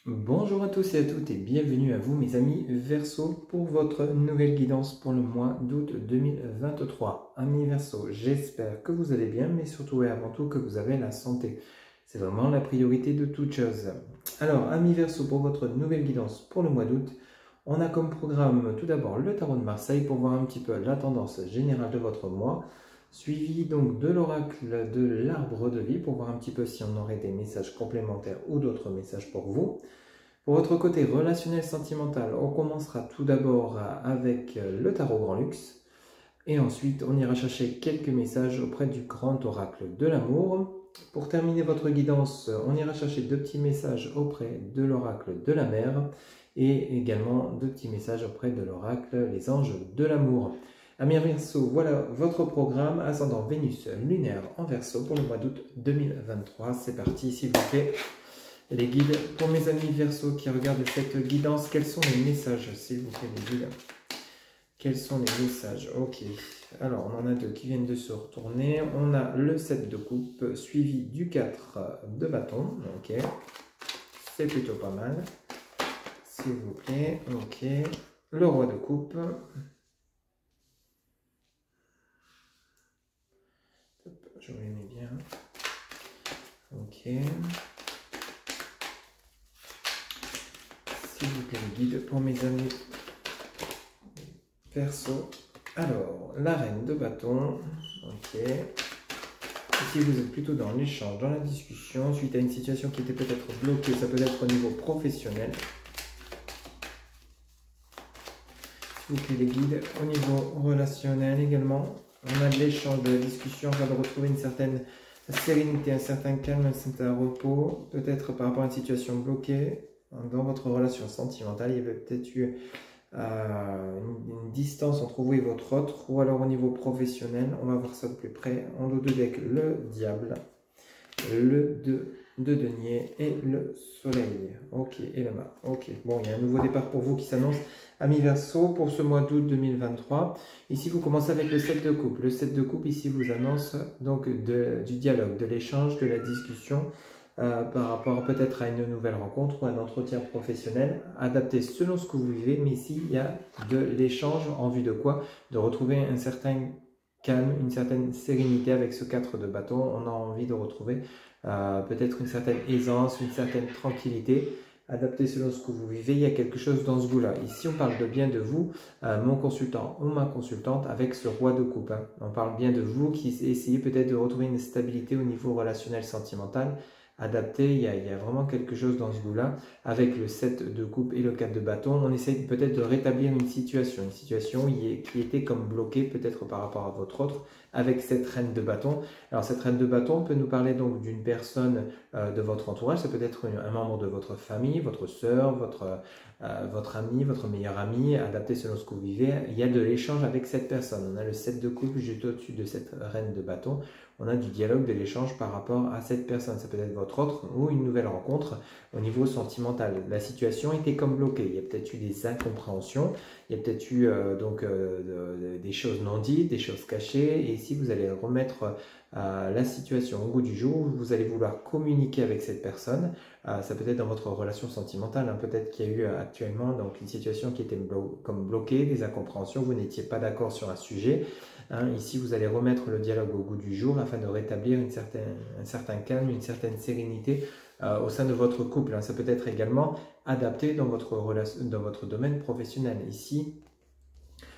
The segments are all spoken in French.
Bonjour à tous et à toutes et bienvenue à vous mes amis Verseau pour votre nouvelle guidance pour le mois d'août 2023. Amis Verseau, j'espère que vous allez bien mais surtout et avant tout que vous avez la santé. C'est vraiment la priorité de toute chose. Alors amis Verseau, pour votre nouvelle guidance pour le mois d'août, on a comme programme tout d'abord le tarot de Marseille pour voir un petit peu la tendance générale de votre mois, suivi donc de l'oracle de l'arbre de vie pour voir un petit peu si on aurait des messages complémentaires ou d'autres messages pour vous. Pour votre côté relationnel sentimental, on commencera tout d'abord avec le tarot Grand Luxe et ensuite on ira chercher quelques messages auprès du grand oracle de l'amour. Pour terminer votre guidance, on ira chercher deux petits messages auprès de l'oracle de la mer et également deux petits messages auprès de l'oracle les anges de l'amour. Amis Verseau, voilà votre programme ascendant Vénus lunaire en Verseau pour le mois d'août 2023. C'est parti, s'il vous plaît. Les guides, pour mes amis Verseau qui regardent cette guidance, quels sont les messages, s'il vous plaît, les guides? Quels sont les messages? Ok, alors on en a deux qui viennent de se retourner. On a le 7 de coupe suivi du 4 de bâton. Ok, c'est plutôt pas mal, s'il vous plaît. Ok, le roi de coupe. Je vous les mets bien. Ok. S'il vous plaît, les guides, pour mes amis Verseau. Alors, la reine de bâton. Ok. Ici, vous êtes plutôt dans l'échange, dans la discussion, suite à une situation qui était peut-être bloquée. Ça peut être au niveau professionnel. S'il vous plaît, les guides, au niveau relationnel également. On a de l'échange, de la discussion. On va retrouver une certaine sérénité, un certain calme, un certain repos. Peut-être par rapport à une situation bloquée. Dans votre relation sentimentale, il y avait peut-être eu une distance entre vous et votre autre, ou alors au niveau professionnel, on va voir ça de plus près. En dos de deck, le diable, le 2 de denier et le soleil. Ok, et la main. Ok, bon, il y a un nouveau départ pour vous qui s'annonce, amis Verseau, pour ce mois d'août 2023. Ici, vous commencez avec le 7 de coupe. Le 7 de coupe, ici, vous annonce donc du dialogue, de l'échange, de la discussion. Par rapport peut-être à une nouvelle rencontre ou un entretien professionnel, adapté selon ce que vous vivez, mais ici il y a de l'échange en vue de quoi? De retrouver un certain calme, une certaine sérénité avec ce 4 de bâton. On a envie de retrouver peut-être une certaine aisance, une certaine tranquillité, adapté selon ce que vous vivez. Il y a quelque chose dans ce goût-là. Ici on parle de bien de vous, mon consultant ou ma consultante, avec ce roi de coupe. On parle bien de vous qui essayez peut-être de retrouver une stabilité au niveau relationnel sentimental, adapté. Il y a vraiment quelque chose dans ce goût-là. Avec le 7 de coupe et le 4 de bâton, on essaye peut-être de rétablir une situation qui était comme bloquée peut-être par rapport à votre autre, avec cette reine de bâton. Alors cette reine de bâton peut nous parler donc d'une personne de votre entourage, ça peut être un membre de votre famille, votre sœur, votre ami, votre meilleur ami, adapté selon ce que vous vivez. Il y a de l'échange avec cette personne. On a le 7 de coupe juste au-dessus de cette reine de bâton. On a du dialogue, de l'échange par rapport à cette personne. Ça peut être votre autre ou une nouvelle rencontre au niveau sentimental. La situation était comme bloquée. Il y a peut-être eu des incompréhensions. Il y a peut-être eu des choses non dites, des choses cachées. Et ici, vous allez remettre la situation au goût du jour. Vous allez vouloir communiquer avec cette personne. Ça peut être dans votre relation sentimentale. Hein. Peut-être qu'il y a eu actuellement donc, une situation qui était comme bloquée, des incompréhensions. Vous n'étiez pas d'accord sur un sujet. Hein, ici, vous allez remettre le dialogue au goût du jour afin de rétablir un certain calme, une certaine sérénité au sein de votre couple. Hein. Ça peut être également adapté dans votre domaine professionnel. Ici,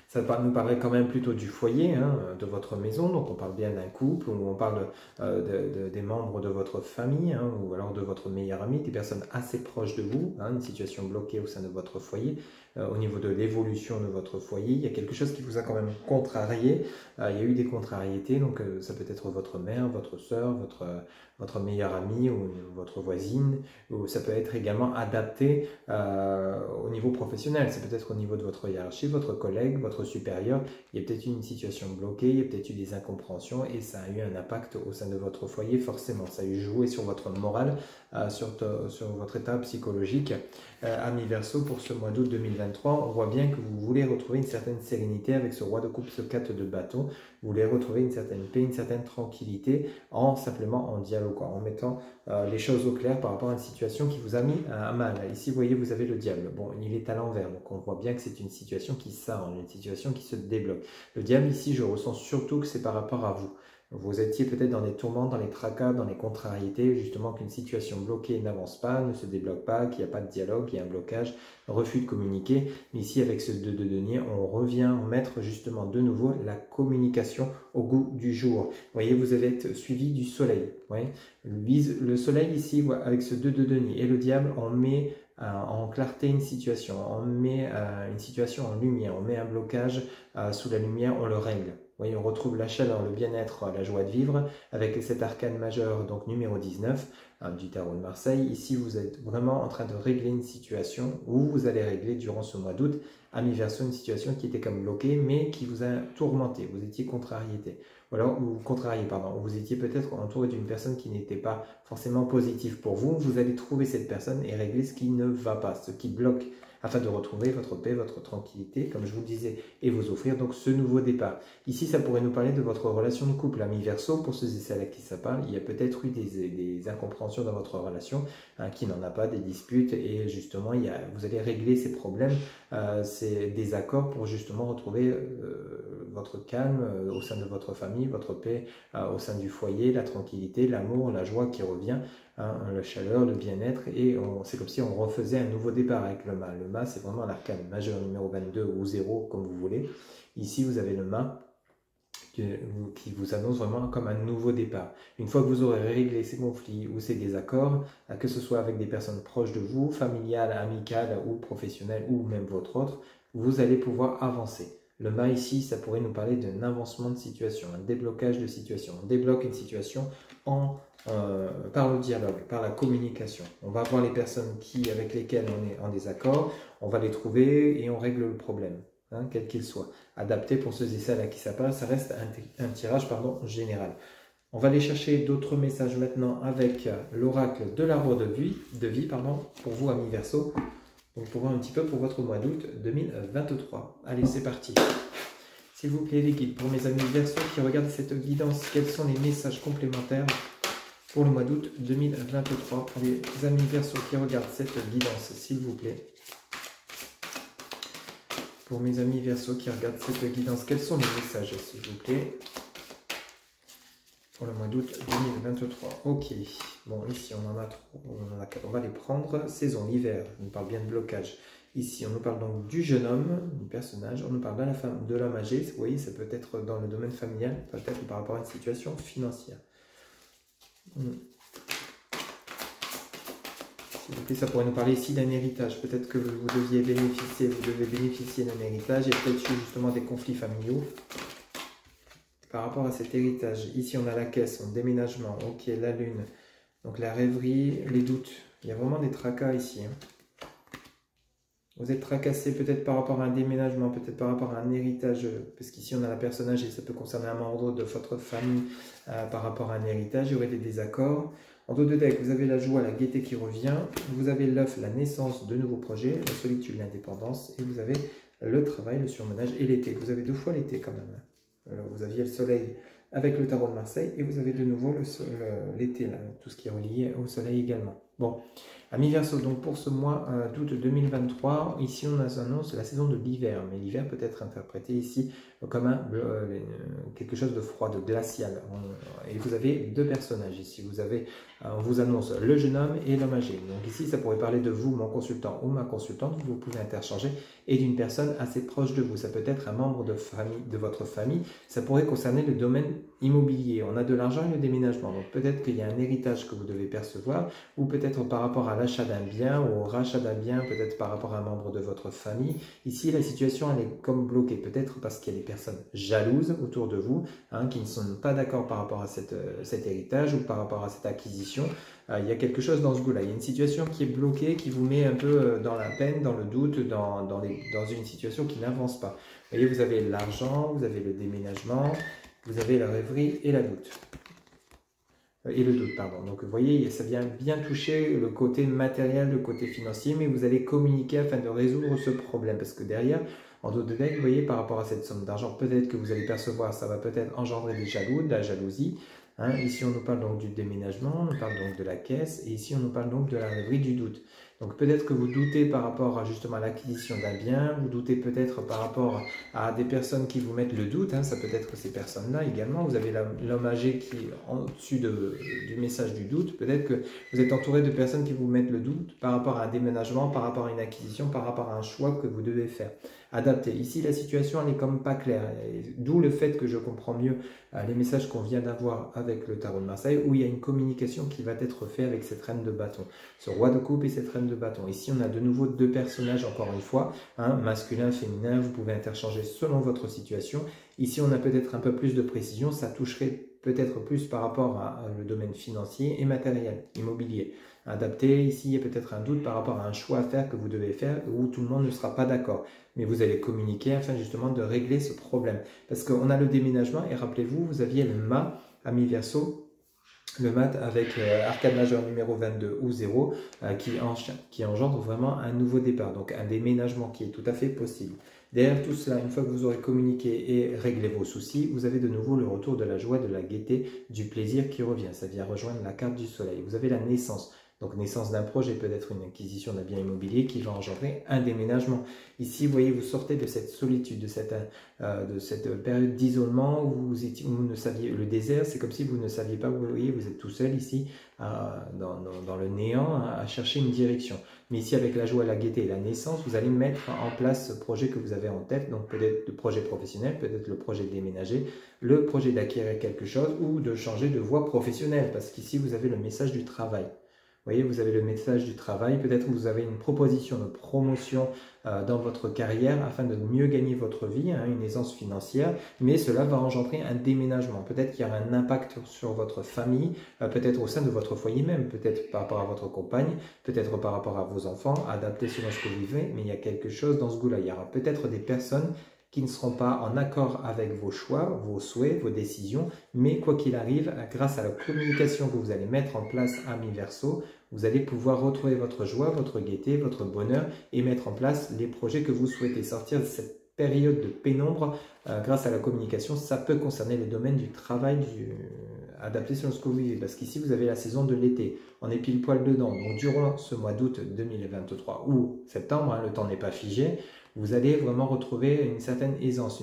ça nous parlerait quand même plutôt du foyer, hein, de votre maison, donc on parle bien d'un couple, ou on parle des membres de votre famille, hein, ou alors de votre meilleur ami, des personnes assez proches de vous, hein, une situation bloquée au sein de votre foyer, au niveau de l'évolution de votre foyer, il y a quelque chose qui vous a quand même contrarié, il y a eu des contrariétés, donc ça peut être votre mère, votre soeur, votre meilleur ami ou votre voisine, ou ça peut être également adapté au niveau professionnel, ça peut être au niveau de votre hiérarchie, votre collègue, votre supérieur, il y a peut-être eu une situation bloquée, il y a peut-être eu des incompréhensions et ça a eu un impact au sein de votre foyer, forcément, ça a eu joué sur votre morale, sur votre état psychologique. Amis Verseau, pour ce mois d'août 2023, 2023, on voit bien que vous voulez retrouver une certaine sérénité avec ce roi de coupe, ce 4 de bâton. Vous voulez retrouver une certaine paix, une certaine tranquillité simplement en dialoguant, en mettant les choses au clair par rapport à une situation qui vous a mis à mal. Ici, vous voyez, vous avez le diable. Bon, il est à l'envers, donc on voit bien que c'est une situation qui s'arrange, une situation qui se débloque. Le diable, ici, je ressens surtout que c'est par rapport à vous. Vous étiez peut-être dans des tourments, dans les tracas, dans les contrariétés, justement qu'une situation bloquée n'avance pas, ne se débloque pas, qu'il n'y a pas de dialogue, qu'il y a un blocage, un refus de communiquer. Mais ici, avec ce 2 de denier, on revient mettre justement de nouveau la communication au goût du jour. Vous voyez, vous avez été suivi du soleil. Ouais. Le soleil ici, avec ce 2 de denier et le diable, on met en clarté une situation, on met une situation en lumière, on met un blocage sous la lumière, on le règle. Vous voyez, on retrouve la chaleur, le bien-être, la joie de vivre avec cet arcane majeur, donc numéro 19 du tarot de Marseille. Ici, vous êtes vraiment en train de régler une situation où vous allez régler durant ce mois d'août, Ami Verseau, une situation qui était comme bloquée, mais qui vous a tourmenté. Vous étiez contrarié, pardon. Vous étiez peut-être entouré d'une personne qui n'était pas forcément positive pour vous. Vous allez trouver cette personne et régler ce qui ne va pas, ce qui bloque, afin de retrouver votre paix, votre tranquillité, comme je vous le disais, et vous offrir donc ce nouveau départ. Ici, ça pourrait nous parler de votre relation de couple, Ami Verseau. Pour ceux et celles à qui ça parle, il y a peut-être eu des incompréhensions dans votre relation, qui n'en a pas, des disputes, et justement, vous allez régler ces problèmes, ces désaccords pour justement retrouver votre calme au sein de votre famille, votre paix au sein du foyer, la tranquillité, l'amour, la joie qui revient, la chaleur, le bien-être, et c'est comme si on refaisait un nouveau départ avec le mât. Le mât, c'est vraiment l'arcane majeur numéro 22 ou 0, comme vous voulez. Ici, vous avez le mât qui vous annonce vraiment comme un nouveau départ. Une fois que vous aurez réglé ces conflits ou ces désaccords, que ce soit avec des personnes proches de vous, familiales, amicales ou professionnelles, ou même votre autre, vous allez pouvoir avancer. Le mât ici, ça pourrait nous parler d'un avancement de situation, un déblocage de situation. On débloque une situation par le dialogue, par la communication. On va voir les personnes avec lesquelles on est en désaccord, on va les trouver et on règle le problème, quel qu'il soit. Adapté pour ceux et celles à qui ça parle, ça reste un tirage général. On va aller chercher d'autres messages maintenant avec l'oracle de l'arbre de vie, pour vous, Ami Verseau. Donc pour voir un petit peu pour votre mois d'août 2023. Allez, c'est parti. S'il vous plaît, les guides, pour mes amis Verseau qui regardent cette guidance, quels sont les messages complémentaires pour le mois d'août 2023 pour les amis Verseau qui regardent cette guidance, s'il vous plaît. Pour mes amis Verseau qui regardent cette guidance, quels sont les messages, s'il vous plaît, pour le mois d'août 2023. Ok, bon, ici on en a trop, on va les prendre. Saison, l'hiver, on nous parle bien de blocage. Ici, on nous parle donc du jeune homme, du personnage, on nous parle de la femme, de l'homme âgé. Vous voyez, ça peut être dans le domaine familial, peut-être par rapport à une situation financière. S'il vous plaît, ça pourrait nous parler ici d'un héritage. Peut-être que vous devez bénéficier d'un héritage et peut-être justement des conflits familiaux par rapport à cet héritage. Ici, on a la caisse, on déménagement, ok, la lune, donc la rêverie, les doutes. Il y a vraiment des tracas ici. Vous êtes tracassé peut-être par rapport à un déménagement, peut-être par rapport à un héritage, parce qu'ici on a la personne âgée, ça peut concerner un membre de votre famille par rapport à un héritage, il y aurait des désaccords. En dos de deck, vous avez la joie, la gaieté qui revient, vous avez l'œuf, la naissance de nouveaux projets, la solitude, l'indépendance, et vous avez le travail, le surmenage et l'été. Vous avez 2 fois l'été quand même. Alors, vous aviez le soleil avec le tarot de Marseille, et vous avez de nouveau l'été, tout ce qui est relié au soleil également. Bon, Ami Verseau, donc pour ce mois d'août 2023, ici on annonce la saison de l'hiver, mais l'hiver peut être interprété ici comme quelque chose de froid, de glacial. Et vous avez 2 personnages ici, on vous annonce le jeune homme et l'homme âgé. Donc ici ça pourrait parler de vous, mon consultant ou ma consultante, vous pouvez interchanger, et d'une personne assez proche de vous. Ça peut être un membre de votre famille, ça pourrait concerner le domaine immobilier. On a de l'argent et le déménagement, donc peut-être qu'il y a un héritage que vous devez percevoir, ou peut-être par rapport à l'achat d'un bien ou au rachat d'un bien, peut-être par rapport à un membre de votre famille. Ici, la situation, elle est comme bloquée, peut-être parce qu'il y a des personnes jalouses autour de vous, qui ne sont pas d'accord par rapport à cet héritage ou par rapport à cette acquisition. Il y a quelque chose dans ce goût-là. Il y a une situation qui est bloquée, qui vous met un peu dans la peine, dans le doute, dans une situation qui n'avance pas. Vous voyez, vous avez l'argent, vous avez le déménagement, vous avez la rêverie et la doute. et le doute, pardon. Donc vous voyez, ça vient bien toucher le côté matériel, le côté financier, mais vous allez communiquer afin de résoudre ce problème. Parce que derrière, en dos de deck, vous voyez, par rapport à cette somme d'argent, peut-être que vous allez percevoir, ça va peut-être engendrer des jaloux, de la jalousie. Hein. Ici, on nous parle donc du déménagement, on nous parle donc de la caisse, et ici, on nous parle donc de la rêverie du doute. Donc peut-être que vous doutez par rapport à justement l'acquisition d'un bien, vous doutez peut-être par rapport à des personnes qui vous mettent le doute, hein, ça peut être ces personnes-là également. Vous avez l'homme âgé qui est au-dessus du message du doute, peut-être que vous êtes entouré de personnes qui vous mettent le doute par rapport à un déménagement, par rapport à une acquisition, par rapport à un choix que vous devez faire. Adapter. Ici, la situation, elle est comme pas claire, d'où le fait que je comprends mieux les messages qu'on vient d'avoir avec le tarot de Marseille, où il y a une communication qui va être faite avec cette reine de bâton, ce roi de coupe et cette reine de bâton. Ici, on a de nouveau deux personnages, encore une fois, hein, masculin, féminin, vous pouvez interchanger selon votre situation. Ici, on a peut-être un peu plus de précision, ça toucherait peut-être plus par rapport à le domaine financier et matériel, immobilier. Adapté, ici, il y a peut-être un doute par rapport à un choix à faire que vous devez faire où tout le monde ne sera pas d'accord. Mais vous allez communiquer afin justement de régler ce problème. Parce qu'on a le déménagement et rappelez-vous, vous aviez le mât à mi-verso, le mat avec arcade majeur numéro 22 ou 0 qui engendre vraiment un nouveau départ. Donc un déménagement qui est tout à fait possible. Derrière tout cela, une fois que vous aurez communiqué et réglé vos soucis, vous avez de nouveau le retour de la joie, de la gaieté, du plaisir qui revient. Ça vient rejoindre la carte du soleil. Vous avez la naissance. Donc naissance d'un projet, peut-être une acquisition d'un bien immobilier qui va engendrer un déménagement. Ici, vous voyez, vous sortez de cette solitude, de cette période d'isolement où vous ne saviez, le désert, c'est comme si vous ne saviez pas où vous voyez, vous êtes tout seul ici, dans le néant, à chercher une direction. Mais ici, avec la joie, la gaieté et la naissance, vous allez mettre en place ce projet que vous avez en tête, donc peut-être le projet professionnel, peut-être le projet de déménager, le projet d'acquérir quelque chose ou de changer de voie professionnelle, parce qu'ici, vous avez le message du travail. Vous voyez, vous avez le message du travail, peut-être que vous avez une proposition de promotion dans votre carrière afin de mieux gagner votre vie, hein, une aisance financière, mais cela va engendrer un déménagement. Peut-être qu'il y aura un impact sur votre famille, peut-être au sein de votre foyer même, peut-être par rapport à votre compagne, peut-être par rapport à vos enfants, adapté selon ce que vous vivez, mais il y a quelque chose dans ce goût-là. Il y aura peut-être des personnes qui ne seront pas en accord avec vos choix, vos souhaits, vos décisions, mais quoi qu'il arrive, grâce à la communication que vous allez mettre en place à mi-verso, vous allez pouvoir retrouver votre joie, votre gaieté, votre bonheur et mettre en place les projets que vous souhaitez. Sortir de cette période de pénombre grâce à la communication, ça peut concerner le domaine du travail, adapté selon ce que vous vivez. Parce qu'ici, vous avez la saison de l'été, on est pile poil dedans. Donc durant ce mois d'août 2023 ou septembre, hein, le temps n'est pas figé, vous allez vraiment retrouver une certaine aisance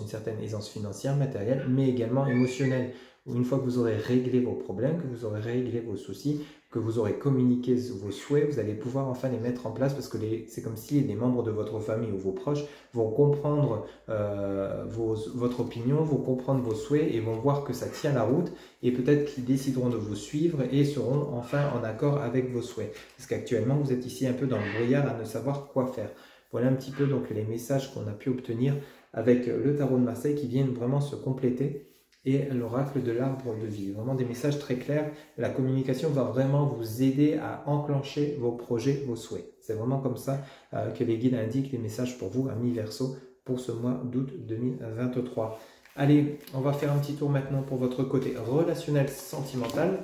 financière, matérielle, mais également émotionnelle. Une fois que vous aurez réglé vos problèmes, que vous aurez réglé vos soucis, que vous aurez communiqué vos souhaits, vous allez pouvoir enfin les mettre en place parce que c'est comme si les membres de votre famille ou vos proches vont comprendre votre opinion, vont comprendre vos souhaits et vont voir que ça tient la route et peut-être qu'ils décideront de vous suivre et seront enfin en accord avec vos souhaits. Parce qu'actuellement, vous êtes ici un peu dans le brouillard à ne savoir quoi faire. Voilà un petit peu donc les messages qu'on a pu obtenir avec le tarot de Marseille qui viennent vraiment se compléter et l'oracle de l'arbre de vie. Vraiment des messages très clairs. La communication va vraiment vous aider à enclencher vos projets, vos souhaits. C'est vraiment comme ça que les guides indiquent les messages pour vous à mi-verso pour ce mois d'août 2023. Allez, on va faire un petit tour maintenant pour votre côté relationnel sentimental.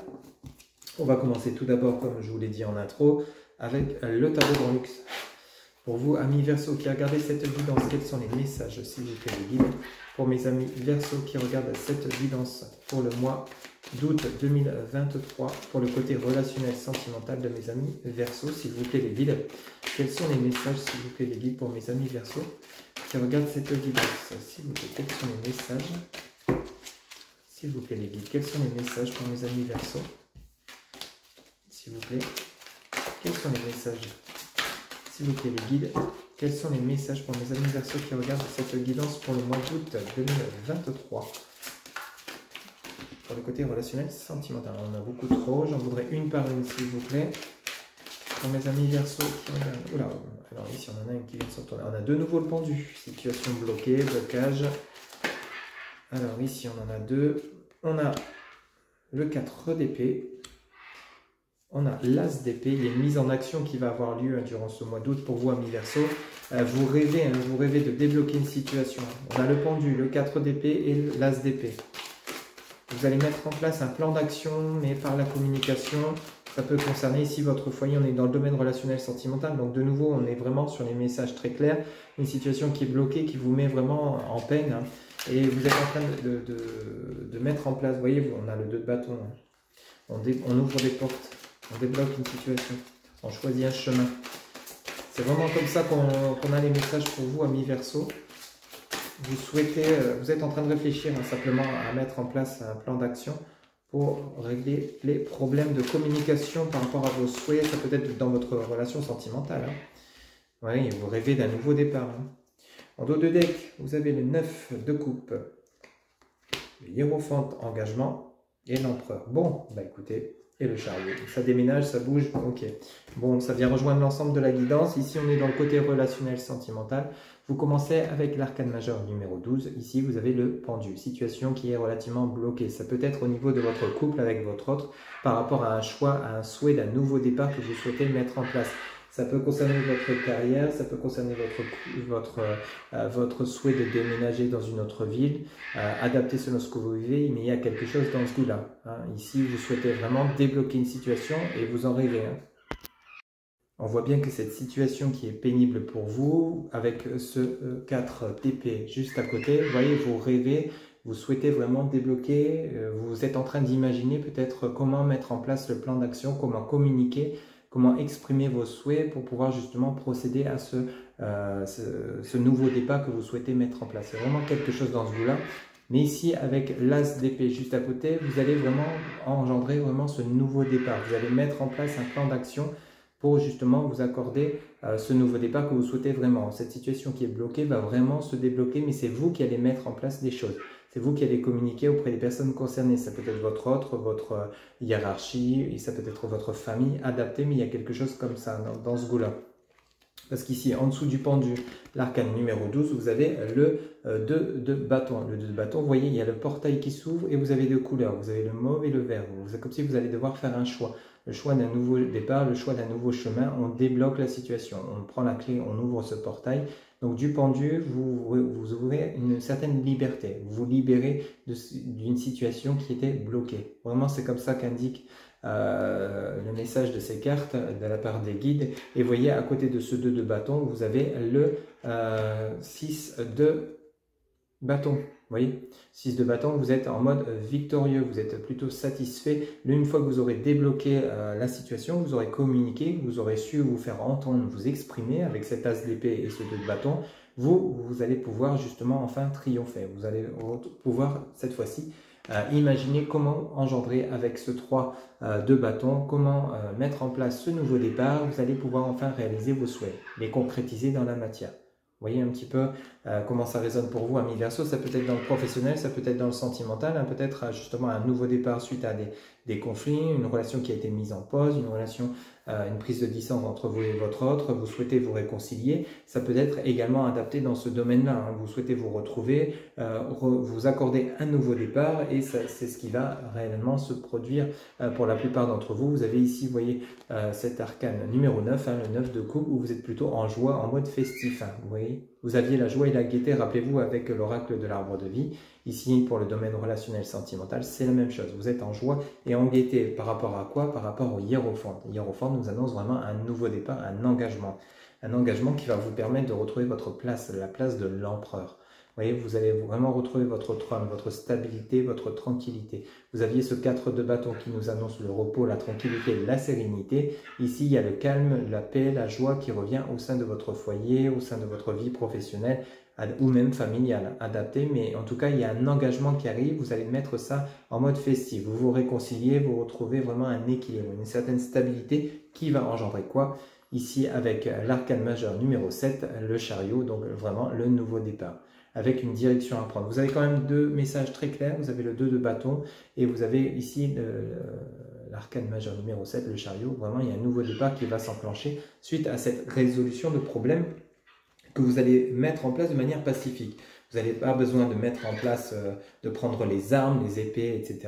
On va commencer tout d'abord, comme je vous l'ai dit en intro, avec le tarot Grand Luxe. Pour vous, amis Verseau qui regardez cette guidance, quels sont les messages, s'il vous plaît, les guides? Pour mes amis Verseau qui regardent cette guidance pour le mois d'août 2023, pour le côté relationnel sentimental de mes amis Verseau, s'il vous plaît, les guides. Quels sont les messages, s'il vous plaît, les guides, pour mes amis Verseau qui regardent cette guidance? S'il vous plaît, quels sont les messages? S'il vous plaît, les guides, quels sont les messages pour mes amis Verseau? S'il vous plaît, quels sont les messages? S'il vous plaît, les guides, quels sont les messages pour mes amis Verseau qui regardent cette guidance pour le mois d'août 2023? Pour le côté relationnel sentimental, on en a beaucoup trop, j'en voudrais une par une, s'il vous plaît. Pour mes amis Verseau qui regardent... Oula, alors ici on en a une qui vient de se retourner. On a de nouveau le pendu, situation bloquée, blocage. Alors ici on en a deux. On a le 4 d'épée. On a l'As d'épée, il y a une mise en action qui va avoir lieu durant ce mois d'août pour vous, amis Verseau. Vous rêvez de débloquer une situation. On a le pendu, le 4 d'épée et l'As d'épée. vous allez mettre en place un plan d'action, mais par la communication. Ça peut concerner ici votre foyer, on est dans le domaine relationnel sentimental, donc de nouveau on est vraiment sur les messages très clairs, une situation qui est bloquée, qui vous met vraiment en peine, hein, et vous êtes en train de mettre en place, vous voyez, on a le 2 de bâton, hein. On ouvre des portes, on débloque une situation, on choisit un chemin. C'est vraiment comme ça qu'on a les messages pour vous, amis Verseau. Vous souhaitez, vous êtes en train de réfléchir hein, simplement à mettre en place un plan d'action pour régler les problèmes de communication par rapport à vos souhaits. Ça peut être dans votre relation sentimentale. Hein. Oui, vous rêvez d'un nouveau départ. Hein. En dos de deck, vous avez le 9 de coupe, le hiérophante engagement et l'empereur. Bon, bah écoutez, et le chariot. Ça déménage, ça bouge, ok. Bon, ça vient rejoindre l'ensemble de la guidance. Ici, on est dans le côté relationnel sentimental. Vous commencez avec l'arcane majeur numéro 12. Ici, vous avez le pendu, situation qui est relativement bloquée. Ça peut être au niveau de votre couple avec votre autre par rapport à un choix, à un souhait d'un nouveau départ que vous souhaitez mettre en place. Ça peut concerner votre carrière, ça peut concerner votre souhait de déménager dans une autre ville, adapter selon ce que vous vivez, mais il y a quelque chose dans ce goût-là. Hein. Ici, vous souhaitez vraiment débloquer une situation et vous en rêvez. Hein. On voit bien que cette situation qui est pénible pour vous, avec ce 4 d'épée juste à côté, vous voyez, vous rêvez, vous souhaitez vraiment débloquer, vous êtes en train d'imaginer peut-être comment mettre en place le plan d'action, comment communiquer, comment exprimer vos souhaits pour pouvoir justement procéder à ce nouveau départ que vous souhaitez mettre en place. C'est vraiment quelque chose dans ce goût-là. Mais ici, avec l'as d'épée juste à côté, vous allez vraiment engendrer vraiment ce nouveau départ. Vous allez mettre en place un plan d'action pour justement vous accorder ce nouveau départ que vous souhaitez vraiment. Cette situation qui est bloquée va vraiment se débloquer, mais c'est vous qui allez mettre en place des choses. C'est vous qui allez communiquer auprès des personnes concernées. Ça peut être votre autre, votre hiérarchie, et ça peut être votre famille adaptée, mais il y a quelque chose comme ça dans ce goût-là. Parce qu'ici, en dessous du pendu, l'arcane numéro 12, vous avez le 2 de bâton. Le 2 de bâton, vous voyez, il y a le portail qui s'ouvre et vous avez deux couleurs. Vous avez le mauve et le vert. C'est comme si vous allez devoir faire un choix. Le choix d'un nouveau départ, le choix d'un nouveau chemin. On débloque la situation. On prend la clé, on ouvre ce portail. Donc du pendu, vous ouvrez une certaine liberté. Vous vous libérez d'une situation qui était bloquée. Vraiment, c'est comme ça qu'indique le message de ces cartes de la part des guides. Et vous voyez, à côté de ce 2 de bâton, vous avez le 6 de bâton. Vous voyez, 6 de bâton, vous êtes en mode victorieux, vous êtes plutôt satisfait. Une fois que vous aurez débloqué la situation, vous aurez communiqué, vous aurez su vous faire entendre, vous exprimer avec cet as d'épée et ce 2 de bâton, vous allez pouvoir justement enfin triompher. Vous allez pouvoir cette fois-ci imaginez comment engendrer avec ce 3 de bâton, comment mettre en place ce nouveau départ. Vous allez pouvoir enfin réaliser vos souhaits, les concrétiser dans la matière. Vous voyez un petit peu comment ça résonne pour vous, amis Verseau. Ça peut être dans le professionnel, ça peut être dans le sentimental, hein, peut-être justement un nouveau départ suite à des conflits, une relation qui a été mise en pause, une relation, une prise de distance entre vous et votre autre, vous souhaitez vous réconcilier. Ça peut être également adapté dans ce domaine-là. Hein. Vous souhaitez vous retrouver, vous accorder un nouveau départ et c'est ce qui va réellement se produire pour la plupart d'entre vous. Vous avez ici, vous voyez, cet arcane numéro 9, hein, le 9 de coupe, où vous êtes plutôt en joie, en mode festif. Hein, vous voyez, vous aviez la joie et la gaieté, rappelez-vous, avec l'oracle de l'arbre de vie. Ici, pour le domaine relationnel sentimental, c'est la même chose. Vous êtes en joie et en gaieté. Par rapport à quoi? Par rapport au hiérophante. Le hiérophante nous annonce vraiment un nouveau départ, un engagement. Un engagement qui va vous permettre de retrouver votre place, la place de l'empereur. Vous voyez, vous allez vraiment retrouver votre trône, votre stabilité, votre tranquillité. Vous aviez ce 4 de bâton qui nous annonce le repos, la tranquillité, la sérénité. Ici, il y a le calme, la paix, la joie qui revient au sein de votre foyer, au sein de votre vie professionnelle ou même familiale, adaptée. Mais en tout cas, il y a un engagement qui arrive. Vous allez mettre ça en mode festif. Vous vous réconciliez, vous retrouvez vraiment un équilibre, une certaine stabilité qui va engendrer quoi? Ici, avec l'arcane majeur numéro 7, le chariot, donc vraiment le nouveau départ, avec une direction à prendre. Vous avez quand même deux messages très clairs. Vous avez le 2 de bâton et vous avez ici l'arcane majeur numéro 7, le chariot. Vraiment, il y a un nouveau départ qui va s'enclencher suite à cette résolution de problème que vous allez mettre en place de manière pacifique. Vous n'avez pas besoin de mettre en place, de prendre les armes, les épées, etc.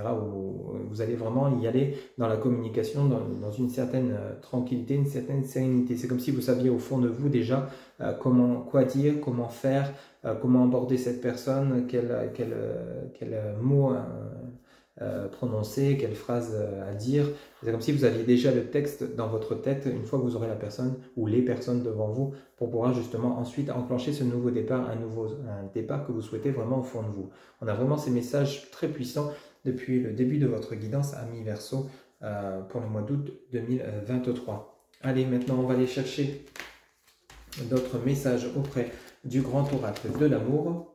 Vous allez vraiment y aller dans la communication, dans une certaine tranquillité, une certaine sérénité. C'est comme si vous saviez au fond de vous déjà quoi dire, comment faire, comment aborder cette personne, quel mot prononcer, quelle phrase à dire. C'est comme si vous aviez déjà le texte dans votre tête une fois que vous aurez la personne ou les personnes devant vous pour pouvoir justement ensuite enclencher ce nouveau départ, un départ que vous souhaitez vraiment au fond de vous. On a vraiment ces messages très puissants depuis le début de votre guidance Amis Verseau pour le mois d'août 2023. Allez, maintenant on va aller chercher d'autres messages auprès du grand oracle de l'amour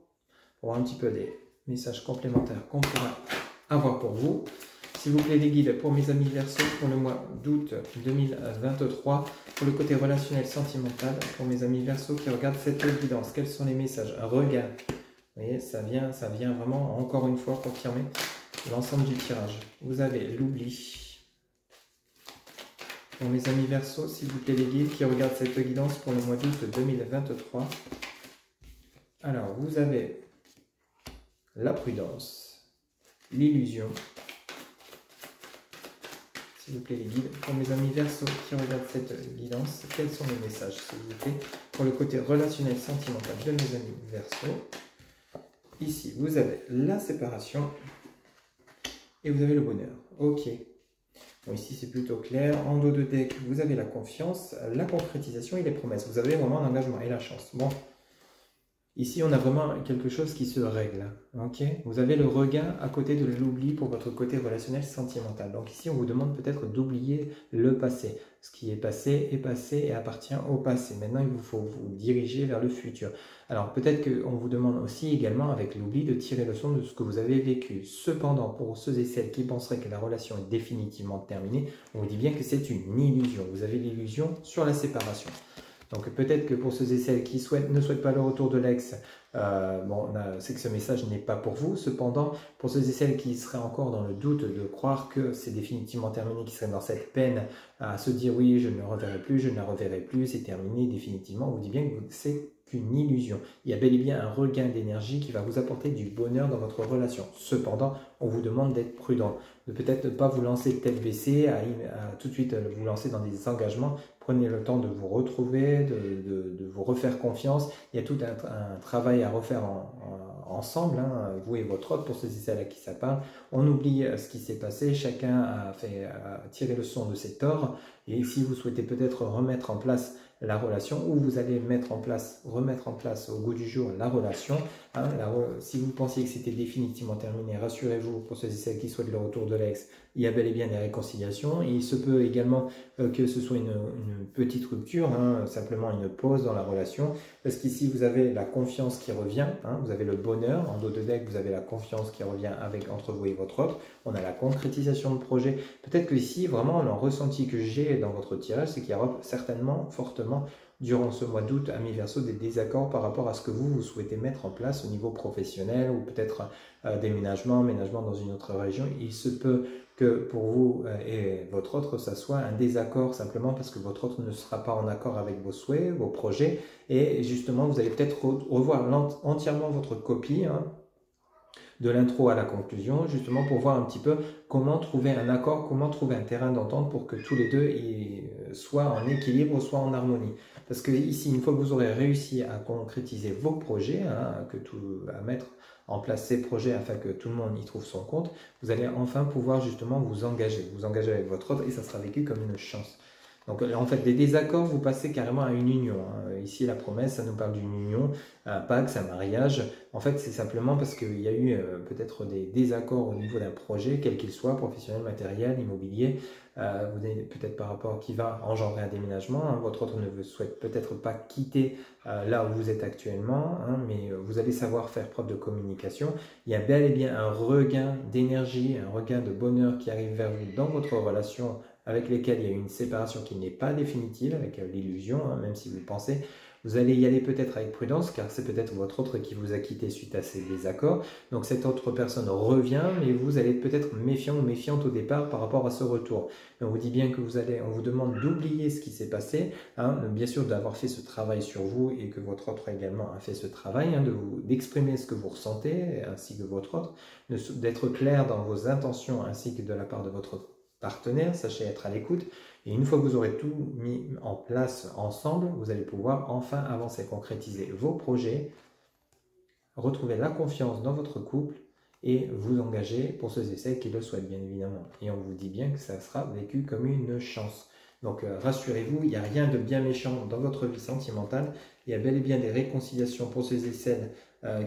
pour voir un petit peu des messages complémentaires qu'on pourra avoir pour vous. S'il vous plaît, les guides pour mes amis Verseau pour le mois d'août 2023, pour le côté relationnel sentimental, pour mes amis Verseau qui regardent cette guidance. Quels sont les messages? Regarde, vous voyez, ça vient vraiment encore une fois confirmer l'ensemble du tirage. Vous avez l'oubli. Pour mes amis Verseau, s'il vous plaît, les guides qui regardent cette guidance pour le mois d'août 2023. Alors, vous avez la prudence, l'illusion. S'il vous plaît, les guides, pour mes amis Verseau qui regardent cette guidance, quels sont les messages, s'il vous plaît, pour le côté relationnel sentimental de mes amis Verseau. Ici, vous avez la séparation et vous avez le bonheur. Ok. Bon, ici, c'est plutôt clair. En dos de deck, vous avez la confiance, la concrétisation et les promesses. Vous avez vraiment l'engagement et la chance. Bon. Ici, on a vraiment quelque chose qui se règle. Okay, vous avez le regain à côté de l'oubli pour votre côté relationnel sentimental. Donc ici, on vous demande peut-être d'oublier le passé. Ce qui est passé et appartient au passé. Maintenant, il vous faut vous diriger vers le futur. Alors peut-être qu'on vous demande aussi également avec l'oubli de tirer leçon de ce que vous avez vécu. Cependant, pour ceux et celles qui penseraient que la relation est définitivement terminée, on vous dit bien que c'est une illusion. Vous avez l'illusion sur la séparation. Donc peut-être que pour ceux et celles qui ne souhaitent pas le retour de l'ex, c'est que ce message n'est pas pour vous. Cependant, pour ceux et celles qui seraient encore dans le doute de croire que c'est définitivement terminé, qui seraient dans cette peine à se dire oui, je ne le reverrai plus, je ne la reverrai plus, c'est terminé définitivement, on vous dit bien que c'est qu'une illusion. Il y a bel et bien un regain d'énergie qui va vous apporter du bonheur dans votre relation. Cependant, on vous demande d'être prudent, de peut-être ne pas vous lancer tête baissée, à tout de suite vous lancer dans des engagements. Prenez le temps de vous retrouver, de vous refaire confiance. Il y a tout un travail à refaire ensemble, hein, vous et votre autre, pour ceux et celles à qui ça parle. On oublie ce qui s'est passé, chacun a tiré le son de ses torts. Et si vous souhaitez peut-être remettre en place la relation, ou vous allez remettre en place au goût du jour la relation. Hein, si vous pensiez que c'était définitivement terminé, rassurez-vous, pour ceux et celles qui souhaitent le retour de l'ex, il y a bel et bien des réconciliations. Et il se peut également que ce soit une petite rupture, hein, simplement une pause dans la relation, parce qu'ici vous avez la confiance qui revient, hein, vous avez le bonheur, en dos de deck vous avez la confiance qui revient entre vous et votre autre, on a la concrétisation de projet. Peut-être que ici, vraiment, le ressenti que j'ai dans votre tirage, c'est qu'il y aura certainement, fortement, durant ce mois d'août, amis Verseau, des désaccords par rapport à ce que vous souhaitez mettre en place au niveau professionnel, ou peut-être ménagement dans une autre région. Il se peut que pour vous et votre autre, ça soit un désaccord simplement parce que votre autre ne sera pas en accord avec vos souhaits, vos projets, et justement, vous allez peut-être revoir entièrement votre copie, hein, de l'intro à la conclusion, justement pour voir un petit peu comment trouver un accord, comment trouver un terrain d'entente pour que tous les deux soient en équilibre, soient en harmonie. Parce que ici, une fois que vous aurez réussi à concrétiser vos projets, hein, à mettre en place ces projets afin que tout le monde y trouve son compte, vous allez enfin pouvoir justement vous engager avec votre autre et ça sera vécu comme une chance. Donc en fait, des désaccords, vous passez carrément à une union. Hein. Ici, la promesse, ça nous parle d'une union, un pacte, un mariage. En fait, c'est simplement parce qu'il y a eu peut-être des désaccords au niveau d'un projet, quel qu'il soit, professionnel, matériel, immobilier. Vous avez peut-être par rapport qui va engendrer un déménagement. Hein. Votre autre ne souhaite peut-être pas quitter là où vous êtes actuellement, hein, mais vous allez savoir faire preuve de communication. Il y a bel et bien un regain d'énergie, un regain de bonheur qui arrive vers vous dans votre relation avec lesquels il y a une séparation qui n'est pas définitive, avec l'illusion, hein, même si vous le pensez. Vous allez y aller peut-être avec prudence, car c'est peut-être votre autre qui vous a quitté suite à ces désaccords. Donc cette autre personne revient, mais vous allez peut-être méfiant ou méfiante au départ par rapport à ce retour. Mais on vous dit bien que on vous demande d'oublier ce qui s'est passé, hein, bien sûr d'avoir fait ce travail sur vous et que votre autre également a fait ce travail, hein, d'exprimer ce que vous ressentez, ainsi que votre autre, d'être clair dans vos intentions ainsi que de la part de votre partenaire, sachez être à l'écoute. Et une fois que vous aurez tout mis en place ensemble, vous allez pouvoir enfin avancer, concrétiser vos projets, retrouver la confiance dans votre couple et vous engager pour ceux et celles qui le souhaitent, bien évidemment. Et on vous dit bien que ça sera vécu comme une chance. Donc rassurez-vous, il n'y a rien de bien méchant dans votre vie sentimentale. Il y a bel et bien des réconciliations pour ceux et celles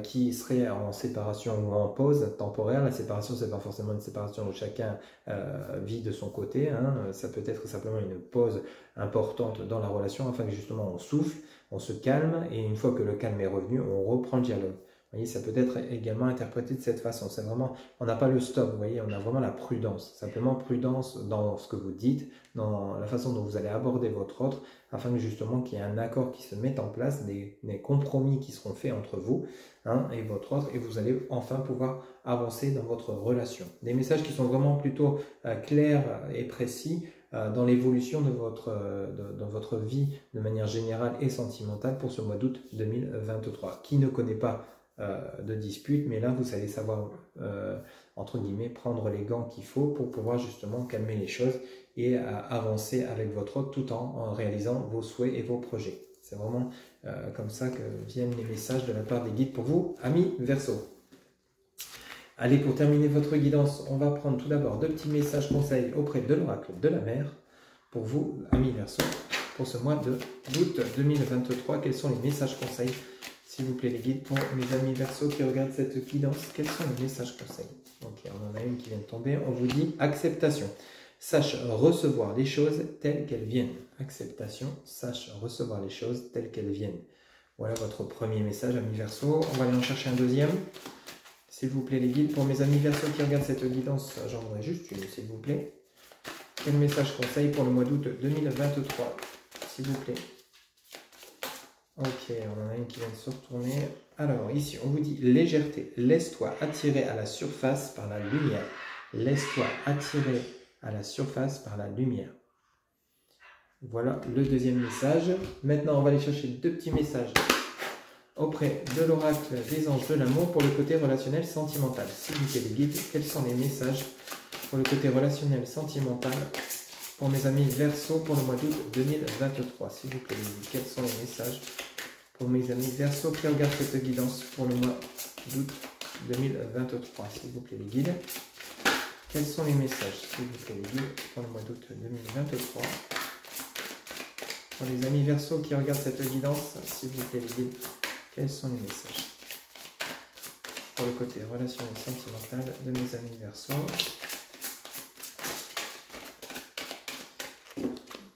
qui seraient en séparation ou en pause temporaire. La séparation, ce n'est pas forcément une séparation où chacun vit de son côté. Hein. Ça peut être simplement une pause importante dans la relation afin que justement on souffle, on se calme et une fois que le calme est revenu, on reprend le dialogue. Vous voyez, ça peut être également interprété de cette façon. C'est vraiment, on n'a pas le stop, vous voyez, on a vraiment la prudence. Simplement prudence dans ce que vous dites, dans la façon dont vous allez aborder votre autre, afin que justement qu'il y ait un accord qui se mette en place, des compromis qui seront faits entre vous et votre autre, et vous allez enfin pouvoir avancer dans votre relation. Des messages qui sont vraiment plutôt clairs et précis dans l'évolution de votre vie de manière générale et sentimentale pour ce mois d'août 2023. Qui ne connaît pas de dispute, mais là vous allez savoir entre guillemets prendre les gants qu'il faut pour pouvoir justement calmer les choses et avancer avec votre autre tout en réalisant vos souhaits et vos projets. C'est vraiment comme ça que viennent les messages de la part des guides pour vous, amis Verseau. Allez, pour terminer votre guidance, on va prendre tout d'abord 2 petits messages conseils auprès de l'oracle de la mer pour vous, amis Verseau, pour ce mois d'août 2023. Quels sont les messages conseils, s'il vous plaît, les guides, pour mes amis Verseau qui regardent cette guidance? Quels sont les messages conseils? Ok, on en a une qui vient de tomber. On vous dit acceptation. Sache recevoir les choses telles qu'elles viennent. Acceptation, sache recevoir les choses telles qu'elles viennent. Voilà votre premier message, amis Verseau. On va aller en chercher un deuxième. S'il vous plaît, les guides, pour mes amis Verseau qui regardent cette guidance, j'en voudrais juste une, s'il vous plaît. Quel message conseil pour le mois d'août 2023, s'il vous plaît? Ok, on en a une qui vient de se retourner. Alors, ici, on vous dit légèreté. Laisse-toi attirer à la surface par la lumière. Laisse-toi attirer à la surface par la lumière. Voilà le deuxième message. Maintenant, on va aller chercher 2 petits messages auprès de l'oracle des anges de l'amour pour le côté relationnel sentimental. S'il vous plaît, les guides, quels sont les messages pour le côté relationnel sentimental pour mes amis Verseau pour le mois d'août 2023? S'il vous plaît, les guides, quels sont les messages pour mes amis Verseau qui regardent cette guidance pour le mois d'août 2023? S'il vous plaît, les guides, quels sont les messages, s'il vous plaît, les guides, pour le mois d'août 2023 pour les amis Verseau qui regardent cette guidance? S'il vous plaît, les guides, quels sont les messages pour le côté relationnel sentimental de mes amis Verseau?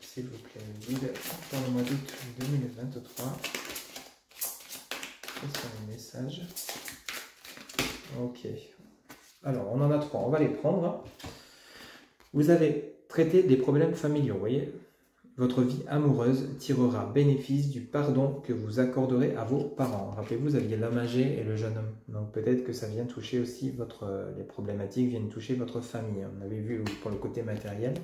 S'il vous plaît, les guides, pour le mois d'août 2023. Quels sont les messages? Ok. Alors, on en a 3. On va les prendre. Vous allez traiter des problèmes familiaux, vous voyez. Votre vie amoureuse tirera bénéfice du pardon que vous accorderez à vos parents. Rappelez-vous, vous aviez l'homme âgé et le jeune homme. Donc peut-être que ça vient toucher aussi les problématiques viennent toucher votre famille. On avait vu pour le côté matériel,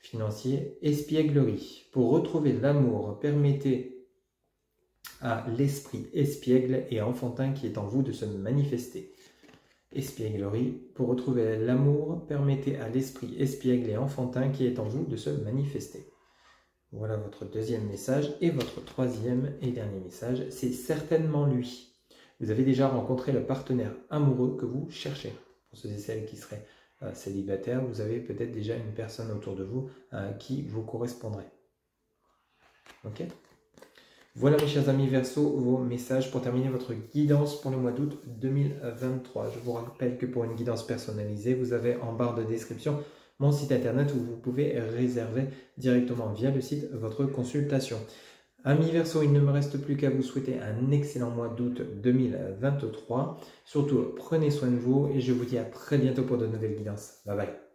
financier. Espièglerie. Pour retrouver l'amour, permettez à l'esprit espiègle et enfantin qui est en vous de se manifester. Espièglerie. Pour retrouver l'amour, permettez à l'esprit espiègle et enfantin qui est en vous de se manifester. Voilà votre deuxième message. Et votre troisième et dernier message, c'est certainement lui. Vous avez déjà rencontré le partenaire amoureux que vous cherchez. Pour ceux et celles qui seraient célibataires, vous avez peut-être déjà une personne autour de vous qui vous correspondrait. Ok ? Voilà mes chers amis Verseau, vos messages pour terminer votre guidance pour le mois d'août 2023. Je vous rappelle que pour une guidance personnalisée, vous avez en barre de description mon site internet où vous pouvez réserver directement via le site votre consultation. Amis Verseau, il ne me reste plus qu'à vous souhaiter un excellent mois d'août 2023. Surtout, prenez soin de vous et je vous dis à très bientôt pour de nouvelles guidances. Bye bye.